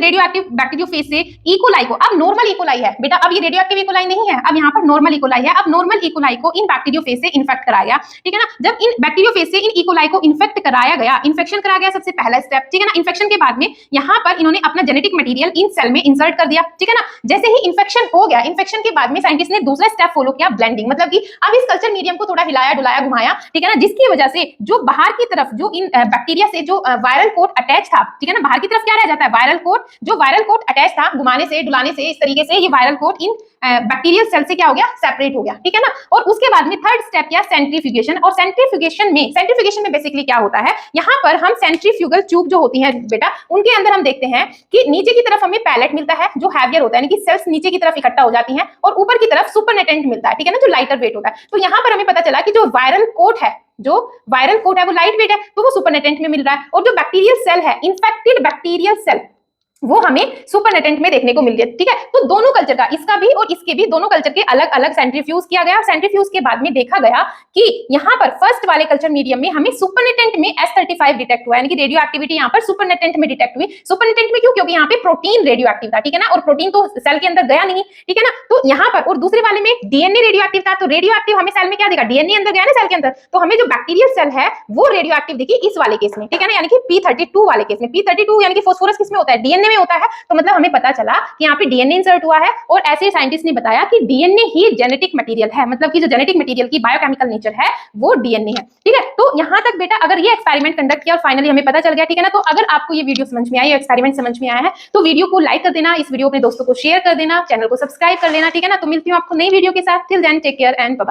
Radio active bacteriophage से E coli को, अब नॉर्मल इकोलाई है बेटा, अब ये रेडियो एक्टिव इकोलाई नहीं है, अब यहाँ पर नॉर्मल इकोलाई है। अब नॉर्मल इकोलाई को इन बैक्टीरियोफेज से इन्फेक्ट कराया, ठीक है ना। जब इन बैक्टीरियोफेज से इन इकोलाई को इन्फेक्ट कराया गया, इन्फेक्शन कराया गया सबसे पहला स्टेप, ठीक है ना। इन्फेक्शन के बाद में यहाँ पर इन्होंने अपना जेनेटिक मटेरियल इन सेल में इंसर्ट कर दिया, ठीक है ना। जैसे ही इन्फेक्शन हो गया, इन्फेक्शन के बाद में साइंटिस्ट ने दूसरा स्टेप फॉलो किया, ब्लेंडिंग, मतलब कि अब इस कल्चर मीडियम को थोड़ा हिलाया डुलाया घुमाया, ठीक है ना, जिसकी वजह से जो बाहर की तरफ जो इन बैक्टीरिया से जो वायरल कोट अटैच था, ठीक है ना, बाहर की तरफ क्या रह जाता है, वायरल कोट, जो वायरल कोट अटैच था, घुमाने से डुलाने से इस तरीके से ये वायरल कोट इन बैक्टीरियल सेल से क्या हो गया, सेपरेट हो गया, ठीक है ना। और उसके बाद में थर्ड स्टेप क्या, सेंट्रीफ्यूगेशन। और सेंट्रीफ्यूगेशन में बेसिकली क्या होता है, यहाँ पर हम सेंट्रीफ्यूगल ट्यूब जो होती है बेटा, उनके अंदर हम देखते हैं कि नीचे की तरफ हमें पैलेट मिलता है जो हैवियर होता है, यानी कि सेल्स नीचे की तरफ इकट्ठा हो जाती हैं, और ऊपर की तरफ सुपरनेटेंट मिलता है, ठीक है ना, जो लाइटर वेट होता है। तो यहाँ पर हमें पता चला कि जो वायरल कोट है वो लाइट वेट है, तो वो सुपरनेटेंट में मिल रहा है, और जो बैक्टीरियल सेल है, इन्फेक्टेड बैक्टीरियल सेल, वो हमें सुपरनेटेंट में देखने को मिल गया, ठीक है। तो दोनों कल्चर का, इसका भी और इसके भी, दोनों कल्चर के अलग अलग सेंट्रीफ्यूज किया गया। सेंट्रीफ्यूज के बाद में देखा गया कि यहाँ पर फर्स्ट वाले कल्चर मीडियम में हमें सुपरनेटेंट में S35 डिटेक्ट हुआ, यानी कि रेडियो एक्टिविटी यहाँ पर सुपरनेटेंट में डिटेक्ट हुई। सुपरनेटेंट में क्यों, क्योंकि यहाँ पे प्रोटीन रेडियो एक्टिव था, ठीक है ना, और प्रोटीन तो सेल के अंदर गया नहीं, ठीक है ना। तो यहाँ पर, और दूसरे वाले में डीएनए रेडियो एक्टिव था, तो रेडियो एक्टिव हमें सेल में क्या देखा, डीएनए अंदर गया ना सेल के अंदर, तो हमें जो बैक्टीरियल सेल है वो रेडियो एक्टिव दिखी इस वाले केस में, ठीक है ना, यानी कि P32 वाले केस में। P32 यानी कि फास्फोरस किसमें होता है, डीएनए में होता है। तो मतलब हमें पता चला कि यहाँ पे डीएनए इंसर्ट हुआ है, और ऐसे साइंटिस्ट ने बताया कि डीएनए ही जेनेटिक मटेरियल है, मतलब कि जो जेनेटिक मटेरियल की बायोकेमिकल नेचर है वो डीएनए है, ठीक है। तो यहाँ तक बेटा अगर ये एक्सपेरिमेंट कंडक्ट किया और फाइनली हमें पता चल गया, ठीक है ना। तो अगर आपको ये वीडियो समझ में आई, एक्सपेरिमेंट समझ में आया है, तो वीडियो को लाइक कर देना, इस वीडियो अपने दोस्तों को शेयर कर देना, चैनल को सब्सक्राइब कर लेना, ठीक है ना। तो मिलती हूँ आपको नई वीडियो के साथ, till then take care and bye.